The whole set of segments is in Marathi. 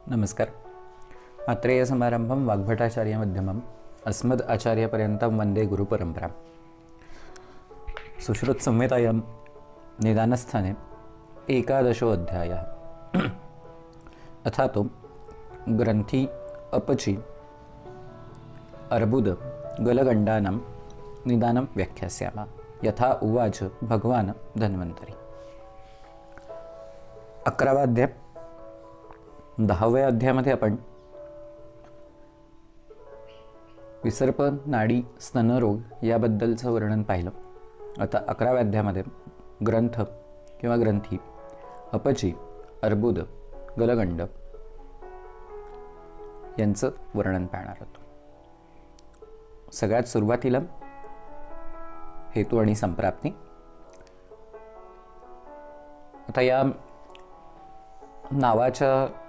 नमस्कार. आत्रेय समारंभम वाग्भटाचार्य मध्यमम अस्मद आचार्यपर्यंतं वंदे गुरुपरंपरा. सुश्रुत संहितायां निदानस्थाने 11 अध्यायः. अथा तो ग्रंथि अपचि अर्बुद गलगंडानां निदानं व्याख्यास्यामः यथा उवाच भगवान धन्वंतरी. 11वा अध्याय. 10व्या अध्यायामध्ये आपण विसर्प, नाडी, स्तनरोग याबद्दलचं वर्णन पाहिलं. आता 11व्या अध्यायामध्ये ग्रंथ किंवा ग्रंथी, अपची, अर्बुद, गलगंड यांचं वर्णन पाहणार आहोत. सगळ्यात सुरुवातीला हेतू आणि संप्राप्ती. आता या नावाच्या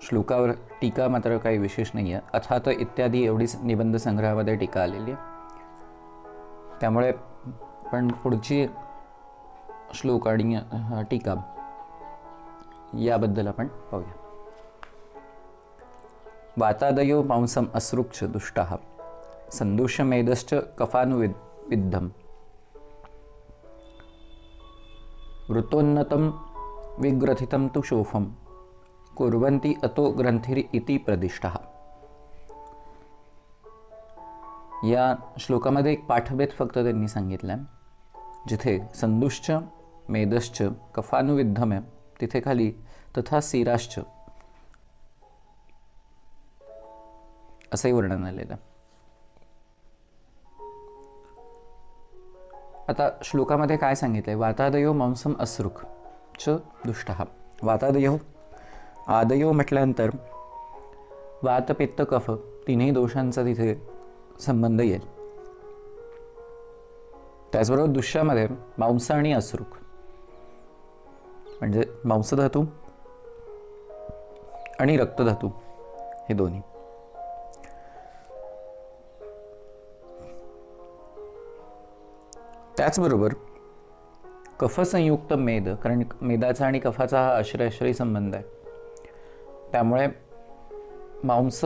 श्लोकावर टीका मात्र काही विशेष नाही आहे. अथात इत्यादी एवढीच निबंध संग्रहामध्ये टीका आलेली आहे. त्यामुळे पण पुढची श्लोक आणि टीका याबद्दल आपण पाहूया. वातादयो मांसम असृक्ष दुष्टः संदुष्य मेदश्च कफानुविद्धम वृतोन्नतं विग्रथितं तु शोफम कुर्वन्ति अतो ग्रंथिर इति प्रदिष्टः. या श्लोकामध्ये एक पाठभेद फक्त त्यांनी सांगितला. जिथे संदुश्च मेदश्च कफानुविद्धम आहे तिथे खाली तथा सिराश्च असंही वर्णन आलेलं. आता श्लोकामध्ये काय सांगितलंय? वातादयो मांसम असृक च दुष्टः. वातादयो, आदयो म्हटल्यानंतर वात, पित्त, कफ तिन्ही दोषांचा तिथे संबंध येईल. त्याचबरोबर दुष्यामध्ये मांस आणि असृक म्हणजे मांसधातू आणि रक्तधातू हे दोन्ही. त्याचबरोबर कफसंयुक्त मेद, कारण मेदाचा आणि कफाचा हा आश्रय संबंध आहे. त्यामुळे मांस,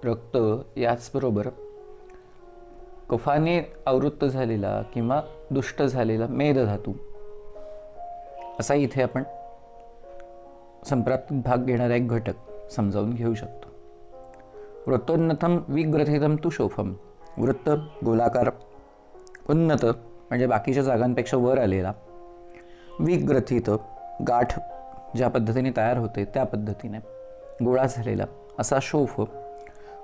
रक्त याचबरोबर कफाने आवृत्त झालेला किंवा दुष्ट झालेला मेदधातू असा इथे आपण संप्राप्तीत भाग घेणारा एक घटक समजावून घेऊ शकतो. वृत्तोन्नतम विग्रथितम तु शोफम. वृत्त गोलाकार, उन्नत म्हणजे बाकीच्या जागांपेक्षा वर आलेला, विग्रथित गाठ ज्या पद्धतीने तयार होते त्या पद्धतीने गोळा झालेला असा शोफ.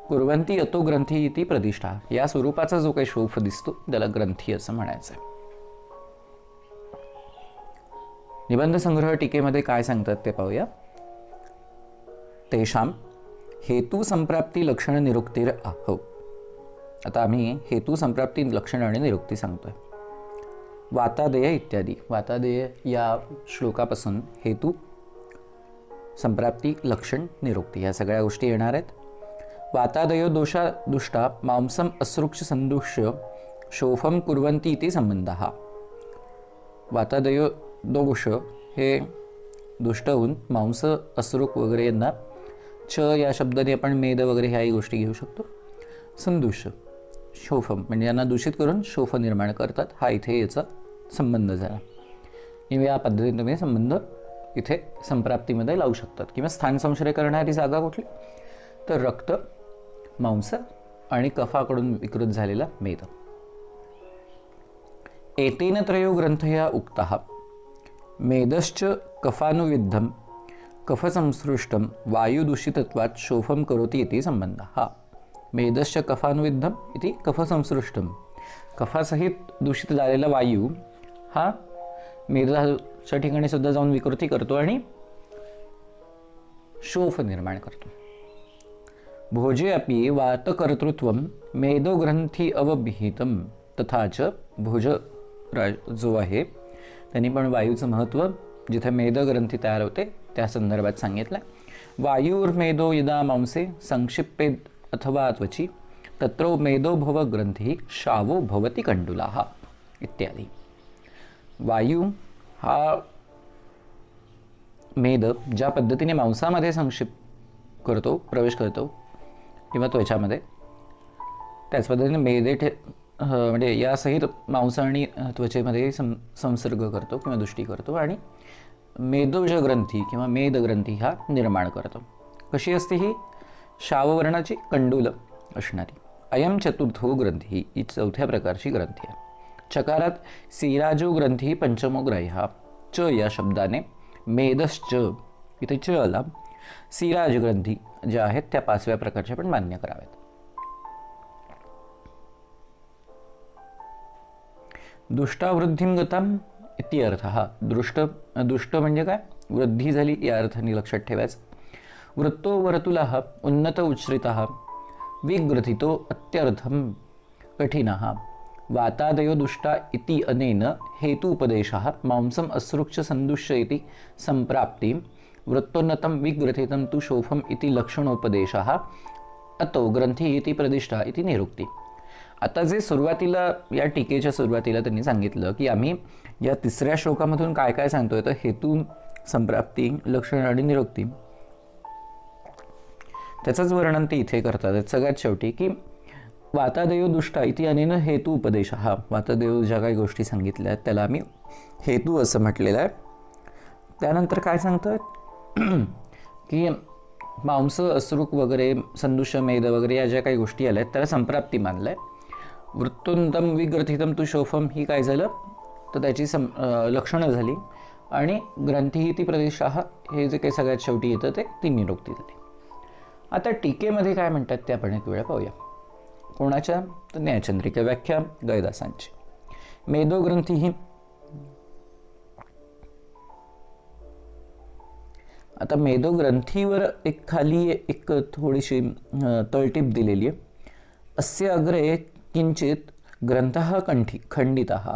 कुर्वंती अतो ग्रंथी इति प्रतिष्ठा. या स्वरूपाचा जो काही शोफ दिसतो त्याला ग्रंथी असं म्हणायचं आहे. निबंध संग्रह टीकेमध्ये काय सांगतात ते पाहूया. तेषाम हेतू संप्राप्ती लक्षण निरुक्तीर आहो. आता आम्ही हेतू संप्राप्ती लक्षण आणि निरुक्ती सांगतोय. वातादय इत्यादी. वातादय या श्लोकापासून हेतू, संप्राप्ती, लक्षण, निरुक्ती या सगळ्या गोष्टी येणार आहेत. वातादयो दोषा दुष्टा मांसम असृक्ष संदुष्य शोफम कुर्वन्ति इति संबंधः. वातादयो दोष हे दुष्ट होऊन मांस, असृक वगैरे यांना च या शब्दाने आपण मेद वगैरे ह्याही गोष्टी घेऊ शकतो. संदुष्य, शोफम म्हणजे यांना दूषित करून शोफ निर्माण करतात. हा इथे याचा संबंध झाला. या पद्धतीने तुम्ही संबंध इथे संप्राप्तीमध्ये लावू शकतात. किंवा स्थान संश्रय करणारी जागा कुठली? तर रक्त, मांस आणि कफाकडून विकृत झालेला मेद. एतेन त्रयो ग्रंथया उक्तः मेदश्च कफानुविद्धम कफसंसृष्टम वायुदूषितत्वात् शोफम करोति इति संबंधः. मेदश्च कफानुविद्धम इति कफसंसृष्टम. कफासहित दूषित झालेला वायू हा मेदाच्या ठिकाणी सुद्धा जाऊन विकृती करतो आणि शोफ निर्माण करतो. भोजे अपि वातकर्तृत्वं मेदो ग्रंथी अवभिहितम. तथाच भोज जो आहे त्यांनी पण वायूचं महत्त्व जिथे मेद ग्रंथी तयार होते त्या संदर्भात सांगितलं. वायुर्मेदो यदा मांसे संक्षिप्पेद अथवा त्वची तत्रो मेदो भव ग्रंथी शावो भवति कंडुलाः इत्यादी. वायू हा मेद ज्या पद्धतीने मांसामध्ये संक्षिप्त करतो, प्रवेश करतो किंवा त्वचामध्ये, त्याच पद्धतीने मेदे म्हणजे यासहित मांस आणि त्वचेमध्ये संसर्ग करतो किंवा दृष्टी करतो आणि मेदोज ग्रंथी किंवा मेद ग्रंथी हा निर्माण करतो. कशी असते ही? शाववर्णाची कंडूल असणारी. अयम चतुर्थो ग्रंथी ही चौथ्या प्रकारची ग्रंथी आहे. चकारात सिराजो ग्रंथी पंचमो ग्राह्य. च या शब्दाने मेदश्च इथे च आला. सिराज ग्रंथी ज्या आहेत त्या 5व्या प्रकारच्या पण मान्य कराव्यात. दुष्टावृद्धिं गताम इति अर्थः. दुष्ट म्हणजे काय? वृद्धी झाली या अर्थाने लक्षात ठेवायचं. वृत्तो वर्तुलः उन्नत उच्छ्रितः विग्रथितो अत्यर्थं कठिनः. वातादयो दुष्टा इति अनेन हेतुपदेशः मांसम् असृक्ष संदुष्य इति संप्राप्ति वृत्तोन्नतं विग्रथितं तु शोफम इति लक्षणोपदेशः अतो ग्रंथी इति प्रतिष्ठा इति निरुक्ती. आता जे सुरुवातीला या टीकेच्या सुरुवातीला त्यांनी सांगितलं की आम्ही या 3ऱ्या श्लोकामधून काय काय सांगतोय, तर हेतू, संप्राप्ती, लक्षण आणि निरुक्ती, त्याचंच वर्णन ते इथे करतात. सगळ्यात शेवटी की वातादेव दुष्टा इति अनेन हेतू उपदेश. हा वातादेव ज्या काही गोष्टी सांगितल्या आहेत त्याला आम्ही हेतू असं म्हटलेलं आहे. त्यानंतर काय सांगतोय की मांस, असृक वगैरे, संदुष्य, मेद वगैरे या ज्या काही गोष्टी आल्या आहेत त्याला संप्राप्ती मानलं आहे. वृत्तोन्नतम विग्रथितम तु शोफम ही काय झालं, तर त्याची लक्षणं झाली. आणि ग्रंथी इति प्रदेशा हे जे काही सगळ्यात शेवटी येतं ते ती निरुक्ती झाली. आता टीकेमध्ये काय म्हणतात ते आपण एक वेळा पाहूया. कोणाच्या? तर न्यायचंद्रिका व्याख्या गयदासांची. मेदो ग्रंथी ही, आता मेदो ग्रंथीवर एक खाली एक थोडीशी तळटीप दिलेली आहे. अस्य अग्रे किंचित ग्रंथः खंडितः.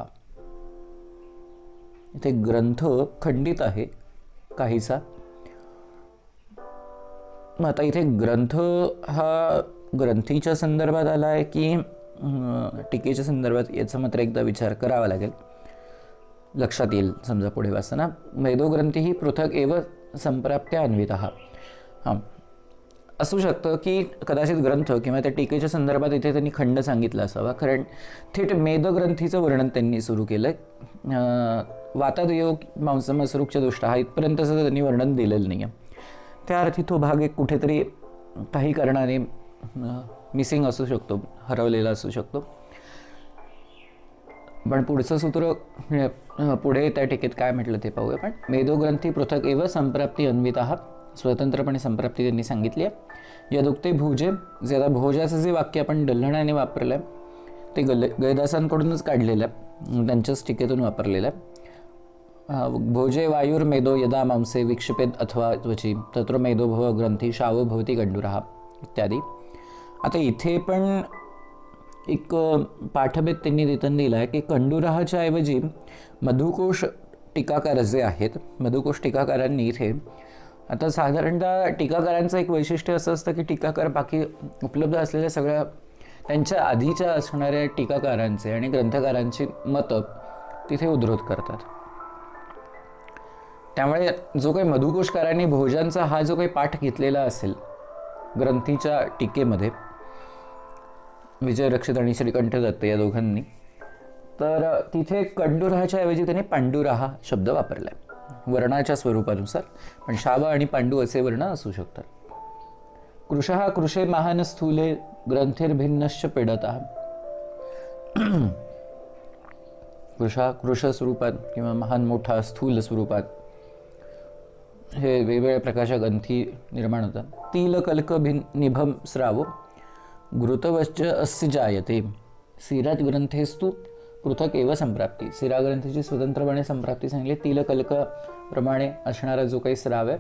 इथे ग्रंथ खंडित आहे काहीसा. आता इथे ग्रंथ हा ग्रंथीच्या संदर्भात आला आहे की टीकेच्या संदर्भात, याचा मात्र एकदा विचार करावा लागेल, लक्षात येईल समजा पुढे वाचताना. मेदो ग्रंथी ही पृथक एव संप्राप्त्या अन्वितः. हां, असू शकतं की कदाचित ग्रंथ किंवा त्या टीकेच्या संदर्भात इथे त्यांनी खंड सांगितला असावा, कारण थेट मेदग्रंथीचं वर्णन त्यांनी सुरू केलं. वातादयो मांसमसृक्ष दुष्ट हा इथपर्यंतचं त्यांनी वर्णन दिलेलं नाही आहे. त्या अर्थी तो भाग एक कुठेतरी काही कारणाने मिसिंग असू शकतो, हरवलेला असू शकतो. पण पुढचं सूत्र पुढे त्या टीकेत काय म्हटलं ते पाहूया. पण मेदोग्रंथी पृथक एव संप्राप्ती अन्वितः, स्वतंत्रपणे संप्राप्ती त्यांनी सांगितली आहे. यदुक्ते भोजे, जे आता भोजाचं जे वाक्य आपण डल्हण्याने वापरलं आहे ते गयदासांकडूनच काढलेलं आहे, त्यांच्याच टीकेतून वापरलेलं आहे. भोजे वायुर्मेदो यदा मांसे विक्षिपेद अथवा त्वची तत्र मेदो भव ग्रंथी शावो भवती गंडुरः इत्यादी. आता इथे पण एक पाठभेद त्यांनी तिथून दिला आहे की कंडुराच्या ऐवजी मधुकोश टीकाकार जे आहेत, मधुकोश टीकाकारांनी इथे, आता साधारणतः टीकाकारांचं एक वैशिष्ट्य असं असतं की टीकाकार बाकी उपलब्ध असलेल्या सगळ्या त्यांच्या आधीच्या असणाऱ्या टीकाकारांचे आणि ग्रंथकारांची मतं तिथे उद्धृत करतात. त्यामुळे जो काही मधुकोशकारांनी भोजांचा हा जो काही पाठ घेतलेला असेल ग्रंथीच्या टीकेमध्ये, विजय रक्षित आणि श्रीकंठ दत्त या दोघांनी, तर तिथे कंडुराच्या ऐवजी त्यांनी पांडुराहा शब्द वापरला आहे वर्णाच्या स्वरूपानुसार. पण शाव आणि पांडू असे वर्ण असू शकतात. कृशः कृशे महान स्थूले ग्रंथिर्भिन्नश्च पेडतः. कृश स्वरूपात किंवा महान मोठा स्थूल स्वरूपात हे वेगवेगळ्या प्रकारच्या ग्रंथी निर्माण होतात. तिल कल्क निभम स्रावो घृतवश्च अस्य जायते. सिराज ग्रंथेस्तु पृथक एव संप्राप्ती. सिरा ग्रंथीची स्वतंत्रपणे संप्राप्ती सांगली. तिलकल्क प्रमाणे असणारा जो काही स्राव आहे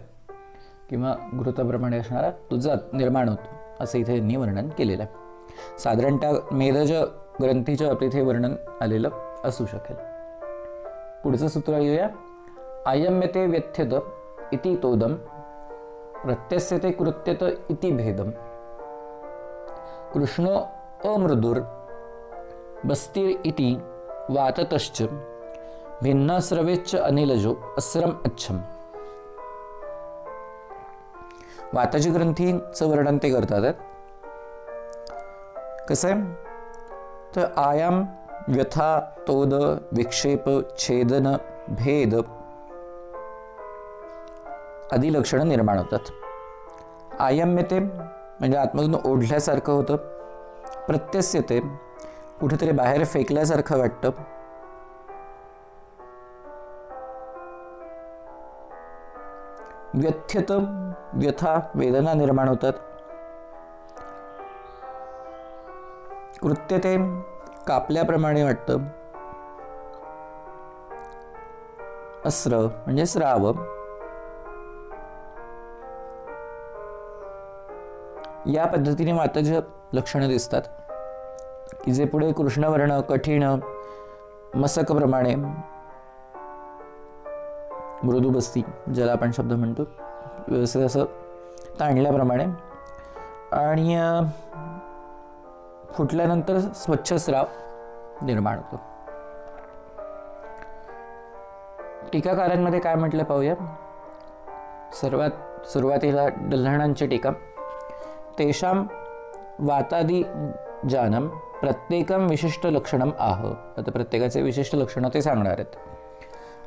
किंवा घृतप्रमाणे असणारा तुझा निर्माण होतो असं इथे यांनी वर्णन केलेलं आहे. साधारणतः मेदज ग्रंथीच्या बाबतीत हे वर्णन आलेलं असू शकेल. पुढचं सूत्र येऊया. आयम्यते व्यथ्यत इति तोदम प्रत्यस्यते कृत्यत इति भेदम. कृष्णो अमृदुर बस्तीर इति वाततश्च भिन्नास्रवेच्च अनिलजो अस्रम अच्छम. वाताची ग्रंथीचं वर्णन ते करतात. कसं आहे तर आयाम, व्यथा, तोद, विक्षेप, छेदन, भेद आदी लक्षणं निर्माण होतात. आयम्यते म्हणजे आतमधून ओढल्यासारखं होतं. प्रत्यस्यते कुठेतरी बाहेर फेकल्यासारखं वाटतं. व्यथ्यत व्यथा, वेदना निर्माण होतात. कृत्यते कापल्याप्रमाणे वाटतं. अस्र म्हणजे स्राव. या पद्धतीने वाताची लक्षणं दिसतात की जे पुढे कृष्णवर्ण, कठीण, मसकप्रमाणे, मृदुबस्ती ज्याला आपण शब्द म्हणतो, व्यवस्थित असं ताणल्याप्रमाणे आणि फुटल्यानंतर स्वच्छ स्राव निर्माण होतो. टीकाकारांमध्ये काय म्हटलं पाहूया. सर्वात सुरुवातीला डल्हणांची टीका. तेषां वातादि जानम प्रत्येकं विशिष्ट लक्षणम आह. आता प्रत्येकाचे विशिष्ट लक्षणं ते सांगणार आहेत.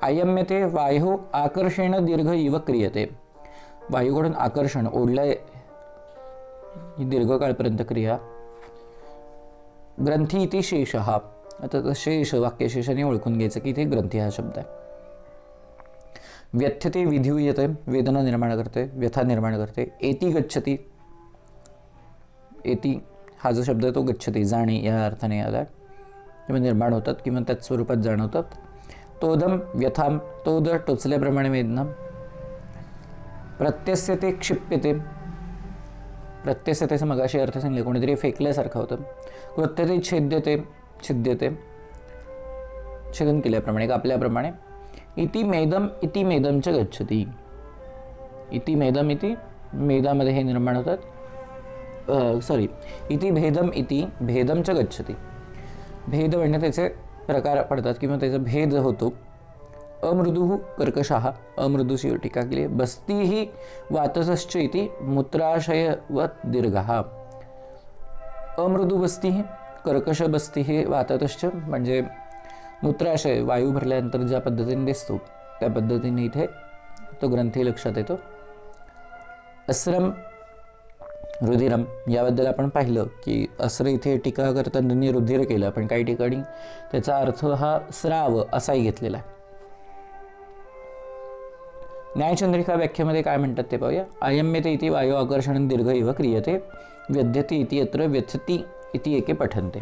आयम्यते वायु आकर्षेण दीर्घ इव क्रियते. वायूकडून आकर्षण, ओढलंय, ही दीर्घकाळपर्यंत क्रिया. ग्रंथी इति शेषः. आता शेष, वाक्यशेषाने ओळखून घ्यायचं की इथे ग्रंथी हा शब्द आहे. व्यथ्यते विधूयते, वेदना निर्माण करते, व्यथा निर्माण करते. एति गच्छति, एति हा जो शब्द आहे तो गच्छति, जाणे या अर्थाने आला आहे, किंवा निर्माण होतात किंवा त्याच स्वरूपात जाणवतात. तोदम व्यथाम, तोद टोचल्याप्रमाणे वेदना. प्रत्यस्यते क्षिप्यते, प्रत्यस्यतेचा मगाशी अर्थ सांगले, कोणीतरी फेकल्यासारखं होतं. कृत्यते छेद्यते, छिद्यते छेदन केल्याप्रमाणे, कापल्याप्रमाणे. इति मेदम, इति मेदमच गच्छति. इति मेदम, इति मेदामध्ये हे निर्माण होतात. इति भेदम, इति भेदमच गच्छति. भेद म्हणजे त्याचे प्रकार पडतात किंवा त्याचा भेद होतो. अमृदुः कर्कशः, अमृदूची टीका केली. बस्तीः वातसश्च इति मूत्राशयवत् दीर्घः. अमृदू बस्तीः, कर्कश बस्तीः, वाततश्च म्हणजे मूत्राशय, वायू भरल्यानंतर ज्या पद्धतीने दिसतो त्या पद्धतीने इथे तो ग्रंथी लक्षात येतो. अस्रम, रुधिरम, याबद्दल आपण पाहिलं की अस्र इथे टीका करताना रुधिर केलं, पण काही ठिकाणी त्याचा अर्थ हा स्राव असाही घेतलेला आहे. न्यायचंद्रिका व्याख्येमध्ये काय म्हणतात ते पाहूया. आयम्यते इति वायू आकर्षण दीर्घ इव क्रियते. व्यध्यते इति यत्र व्यथति इति एके पठन्ते.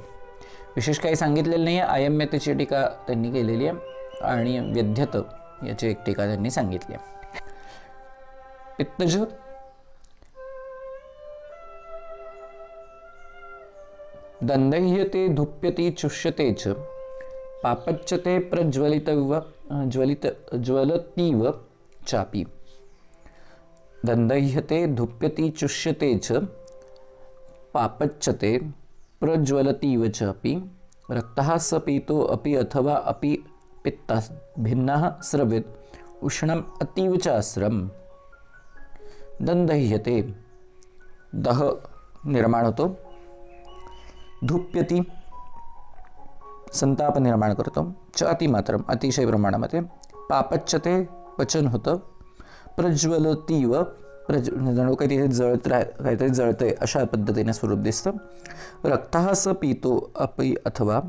विशेष काही सांगितलेलं नाही आहे. आयम्यतेची टीका त्यांनी केलेली आहे आणि व्यध्यत याची एक टीका त्यांनी सांगितली आहे. पित्तज, दंदह्यते धुप्यति चुष्यते च. पापच्यते प्रज्वलितव ज्वलतीव चापी. दंदह्यते धुप्यति चुष्यते च. पापच्यते प्रज्वलतीव चापि. रक्तः स पीतो अपि अथवा अपि पित्ता भिन्नः स्रवेत्. उष्णम अतीव च आस्रम. दंदह्यते, दह निर्माण होतो. धुप्यती, संताप निर्माण करतो. च अतिमात्रम, अतिशय प्रमाणामध्ये. पापच्यते, पचन होतं. प्रज्वलतीव, जणू काही तिथे काहीतरी जळतंय अशा पद्धतीने स्वरूप दिसतं. रक्तः स पीतो अपि अथवा,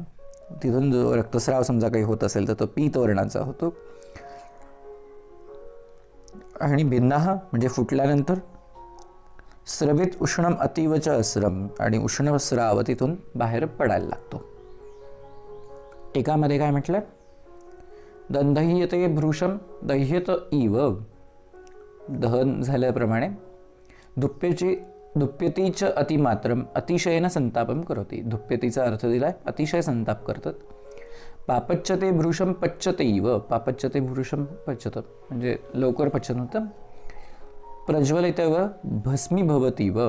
तिथून जो रक्तस्राव समजा काही होत असेल तर तो पीत वर्णाचा होतो. आणि भिन्नः म्हणजे फुटल्यानंतर. स्रवित उष्णम अतीवच अस्रम, आणि उष्ण स्राव तिथून बाहेर पडायला लागतो. टीकामध्ये काय म्हटलं. दंदह्यते भ्रूषम दह्यत इव, दहन झाल्याप्रमाणे. धुप्यतीच अतिमात्रम, अतिशयेन संतापम करोति. धुप्यतीचा अर्थ दिलाय अतिशय संताप करतात. पापच्यते भ्रूषम पच्यते इव, पापच्यते भ्रूषम पच्यत म्हणजे लवकर पचन होतं. प्रज्वलितव भस्मीभवतीव,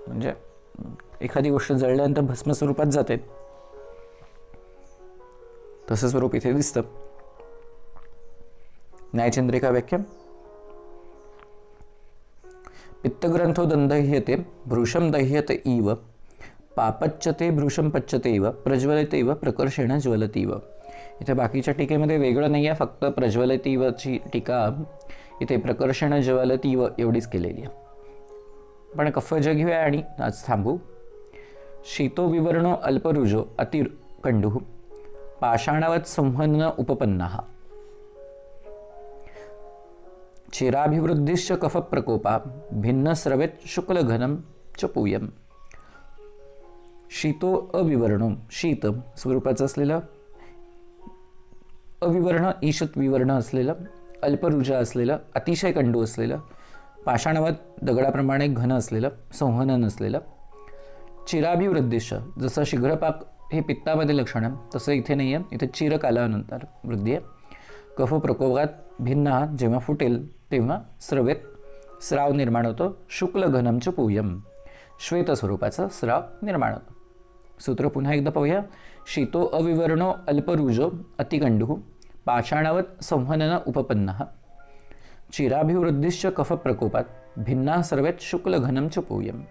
म्हणजे एखादी गोष्ट जळल्यानंतर भस्म स्वरूपात जाते तसं स्वरूप इथे दिसतं. न्यायचंद्रिका व्याख्या. पित्तग्रंथो दंदह्यते भृशं दह्यते इव पापच्यते भृशं पच्यते इव प्रज्वलते इव प्रकर्षेण ज्वलती इव. इथे बाकीच्या टीकेमध्ये वेगळं नाही आहे, फक्त प्रज्वलती इवची टीका इथे प्रकर्षेण ज्वलती इव एवढीच केलेली आहे. पण कफज घेऊया आणि आज थांबू. शीतो विवर्णो अल्परुजो अतिकंडुः पाषाणवत् संहनन उपपन्नः चिराभिवृद्धिश्च कफ प्रकोपा भिन्न स्रवेत शुक्लघनं च पूयम. शीतो अविवर्णो शीत स्वरूपाचं असलेलं, अविवर्ण ईशत विवर्ण असलेलं, अल्परुजा असलेलं, अतिशय कंडू असलेलं, पाषाणवत दगडाप्रमाणे घन असलेलं, संहनन असलेलं, चिराभिवृद्धिश जसं शीघ्रपाक हे पित्तामध्ये लक्षण आहे तसं इथे नाही आहे, इथे चिरकालानंतर वृद्धी आहे. कफ प्रकोपात भिन्न जेव्हा फुटेल तेव्हा स्रवेत स्राव निर्माण होतो. शुक्ल घनमच पूयम श्वेत स्वरूपाचा स्राव निर्माण होतो. सूत्र पुन्हा एकदा पाहूया. शीतो अविवर्णो अल्परुजो अतिकंडुः पाषाणवत् संहनन उपपन्नः चिराभिवृद्धिश्च कफ प्रकोपात भिन्ना सर्वेत शुक्ल घनमच पूयम.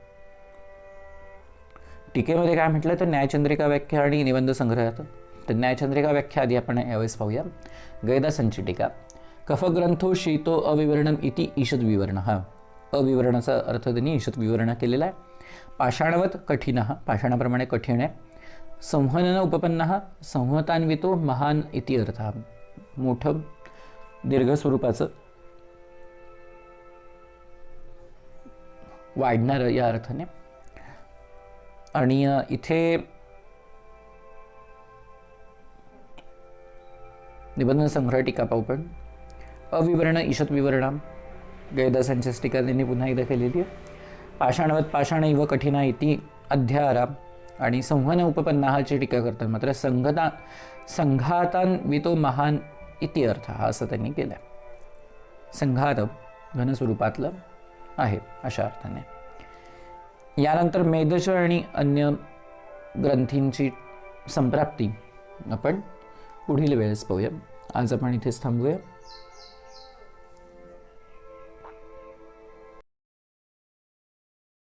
टीकेमध्ये काय म्हटलं तर न्यायचंद्रिका व्याख्या आणि निबंध संग्रहात. तर न्यायचंद्रिका व्याख्या आधी आपण यावेळेस पाहूया. गैदासंची टीका. कफग्रंथो शीतो अविवर्णम इति ईषद विवर्ण. हा अविवर्णाचा अर्थ त्यांनी ईषद विवर्ण केलेला आहे. पाषाणवत कठीण, पाषाणाप्रमाणे कठीण आहे. संहनन उपपन्न संहतान्वितो महान इति अर्थ. मोठं दीर्घ स्वरूपाचं वाढणारं या अर्थाने. आणि इथे निबंध संग्रह टीका पाहू. पण अविवर्ण ईशत विवरणा गैदासांच्या टीका त्यांनी पुन्हा एकदा केलेली आहे. पाषाणवत पाषाण इव कठिना इति अध्यारा आणि संहन उपपन्नाहाची टीका करतात मात्र संघातान्वितो महान इति अर्थ हा असं त्यांनी केलं आहे. संघात घनस्वरूपातलं आहे अशा अर्थाने. यानंतर मेदश आणि अन्य ग्रंथींची संप्राप्ती आपण पुढील वेळेस पाहूया. आज आपण इथेच थांबूया.